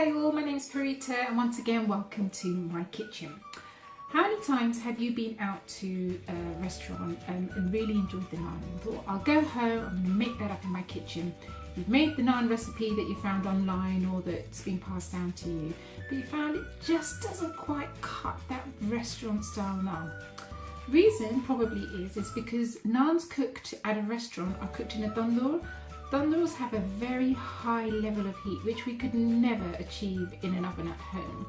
Hi all, my name is Parita and once again welcome to my kitchen. How many times have you been out to a restaurant and really enjoyed the naan and thought, I'll go home, I'm going to make that up in my kitchen. You've made the naan recipe that you found online or that's been passed down to you, but you found it just doesn't quite cut that restaurant style naan. Reason probably is because naans cooked at a restaurant are cooked in a tandoor. Tandoors have a very high level of heat which we could never achieve in an oven at home.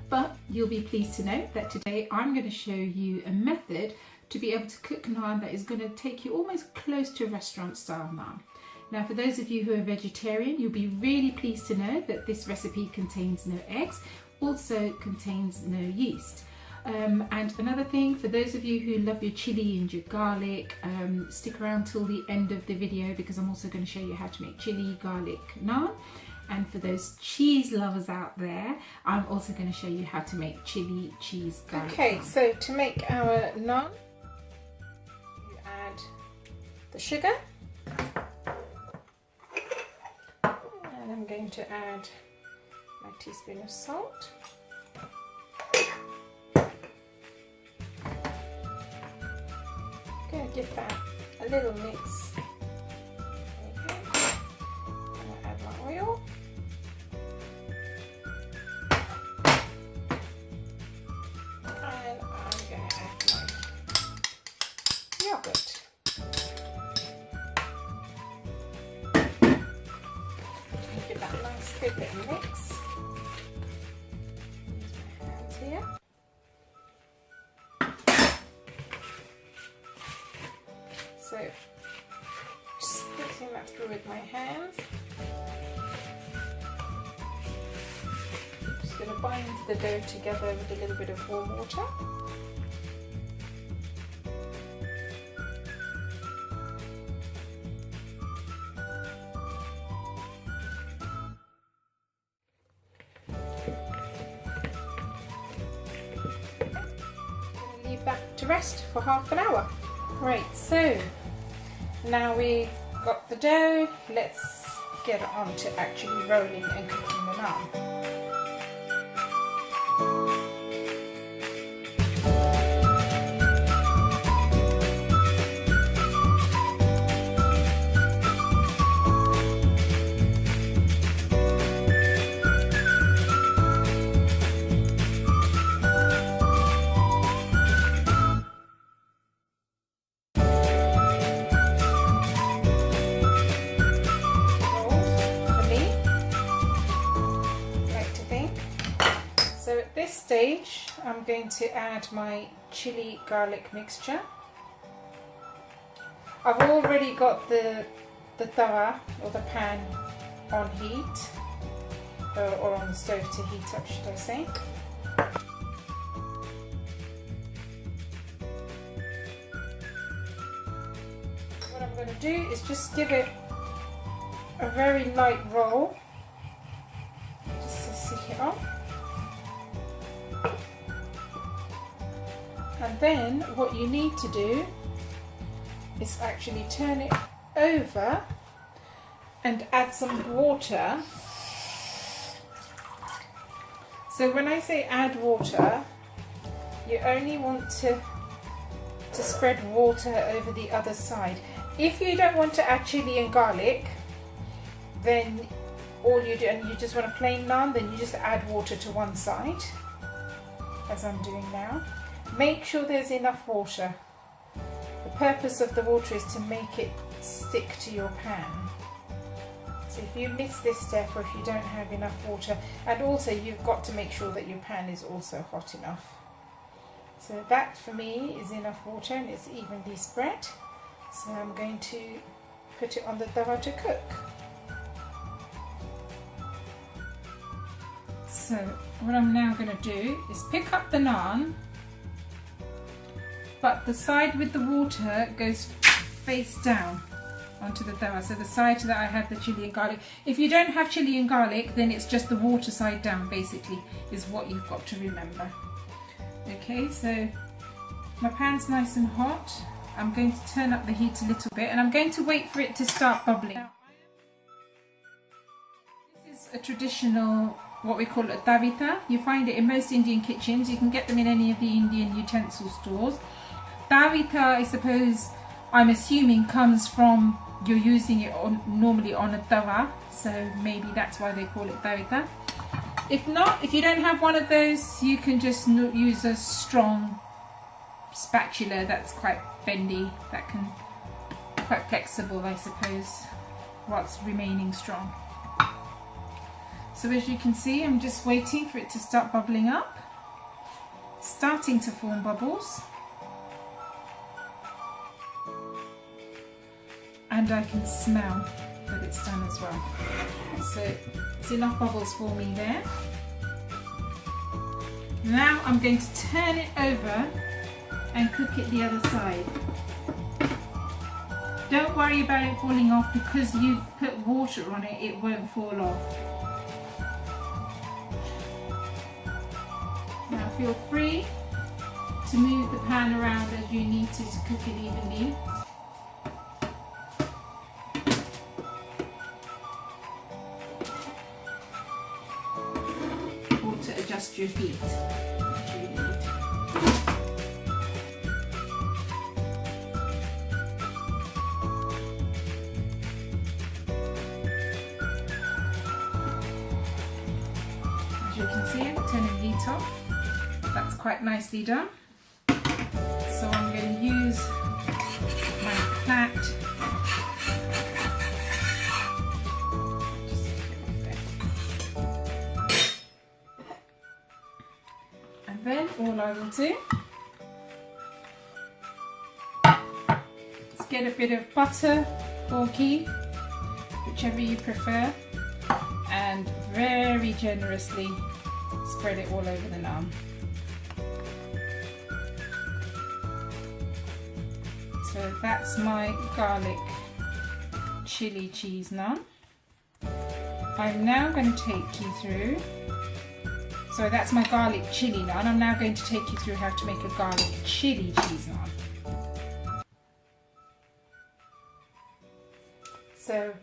But you'll be pleased to know that today I'm going to show you a method to be able to cook naan that is going to take you almost close to a restaurant style naan. Now for those of you who are vegetarian, you'll be really pleased to know that this recipe contains no eggs, also contains no yeast. And another thing, for those of you who love your chilli and your garlic, stick around till the end of the video because I'm also going to show you how to make chilli garlic naan. And for those cheese lovers out there, I'm also going to show you how to make chilli cheese garlic naan. So to make our naan, you add the sugar, and I'm going to add my teaspoon of salt. I'm going to give that a little mix. Okay. I'm going to add my oil. And I'm going to add my yogurt. Give that a nice good little mix. Use my hands here. So, just squeezing that through with my hands. Just going to bind the dough together with a little bit of warm water. Leave that to rest for half an hour. Right, so now we've got the dough, let's get on to actually rolling and cooking the naan. So at this stage I'm going to add my chili garlic mixture. I've already got the tawa or the pan on heat, or on the stove to heat up, should I say. What I'm going to do is just give it a very light roll, just to stick it on. And then what you need to do is actually turn it over and add some water. So when I say add water, you only want to spread water over the other side. If you don't want to add chilli and garlic, then all you do, and you just want a plain naan, then you just add water to one side, as I'm doing now. Make sure there's enough water. The purpose of the water is to make it stick to your pan. So if you miss this step, or if you don't have enough water, and also you've got to make sure that your pan is also hot enough. So that for me is enough water and it's evenly spread. So I'm going to put it on the tawa to cook. So what I'm now going to do is pick up the naan, but the side with the water goes face down onto the tawa. So the side that I have the chilli and garlic. If you don't have chilli and garlic, then it's just the water side down, basically, is what you've got to remember. Okay, so my pan's nice and hot. I'm going to turn up the heat a little bit and I'm going to wait for it to start bubbling. This is a traditional, what we call a tavita. You find it in most Indian kitchens. You can get them in any of the Indian utensil stores. Tavita, I suppose, I'm assuming comes from you're using it normally on a tawa, so maybe that's why they call it tavita. If not, if you don't have one of those, you can just use a strong spatula that's quite bendy, that can quite flexible, I suppose, whilst remaining strong. So as you can see, I'm just waiting for it to start bubbling up, starting to form bubbles, and I can smell that it's done as well. So it's enough bubbles for me there. Now I'm going to turn it over and cook it the other side. Don't worry about it falling off, because you've put water on it, it won't fall off. Now feel free to move the pan around as you need to cook it evenly. Or to adjust your heat if you need. As you can see, I'm turning the heat off. That's quite nicely done. So I'm going to use my plait. And then all I will do is get a bit of butter or ghee, whichever you prefer, and very generously spread it all over the naan. So that's my garlic chili cheese naan. I'm now going to take you through, so that's my garlic chili naan. I'm now going to take you through how to make a garlic chili cheese naan. So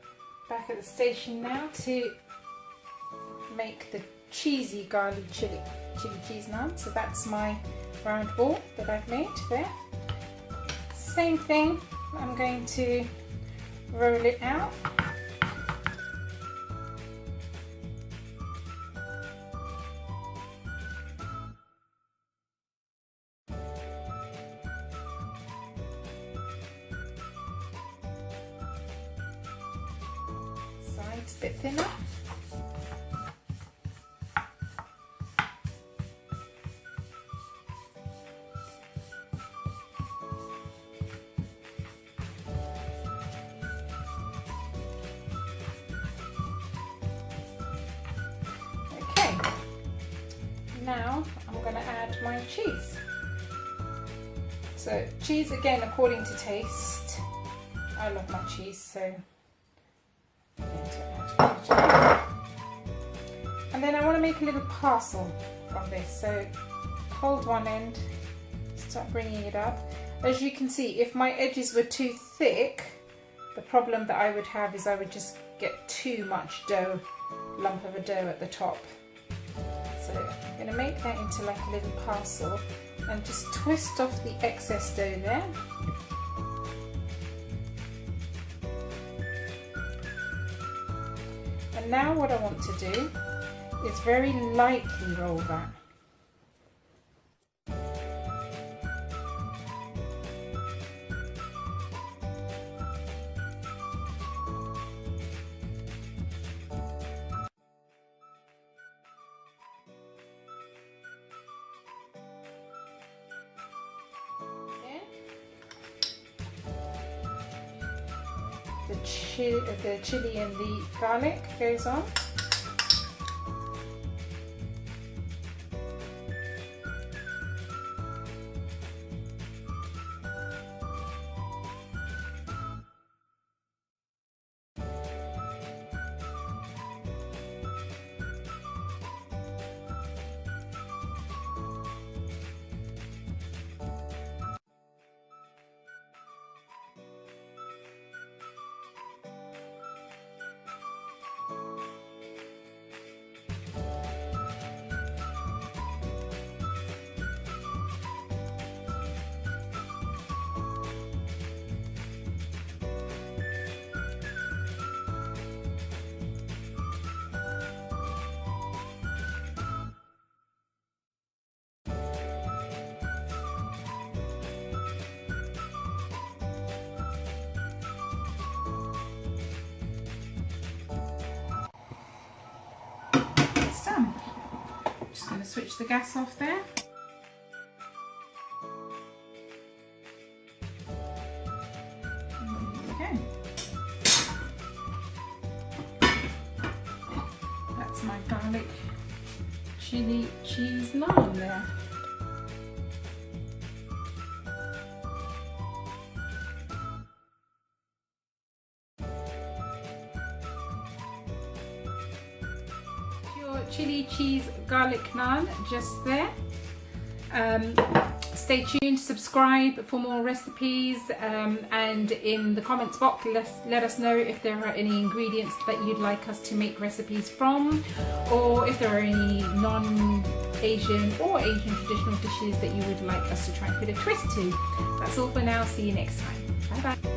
back at the station now to make the cheesy garlic chili cheese naan. So that's my round ball that I've made there. Same thing, I'm going to roll it out. Sides a bit thinner. Now I'm going to add my cheese. So cheese again according to taste. I love my cheese, so I'm going to add. And then I want to make a little parcel from this. So hold one end, start bringing it up. As you can see, if my edges were too thick, the problem that I would have is I would just get too much dough, lump of a dough at the top. So I'm going to make that into like a little parcel and just twist off the excess dough there. And now what I want to do is very lightly roll that. The chili and the garlic goes on. Just going to switch the gas off there. There we go. That's my garlic chili cheese naan there. Chili cheese garlic naan just there. Stay tuned, subscribe for more recipes, and in the comments box let us know if there are any ingredients that you'd like us to make recipes from, or if there are any non-Asian or Asian traditional dishes that you would like us to try and put a twist to. That's all for now. See you next time. Bye bye.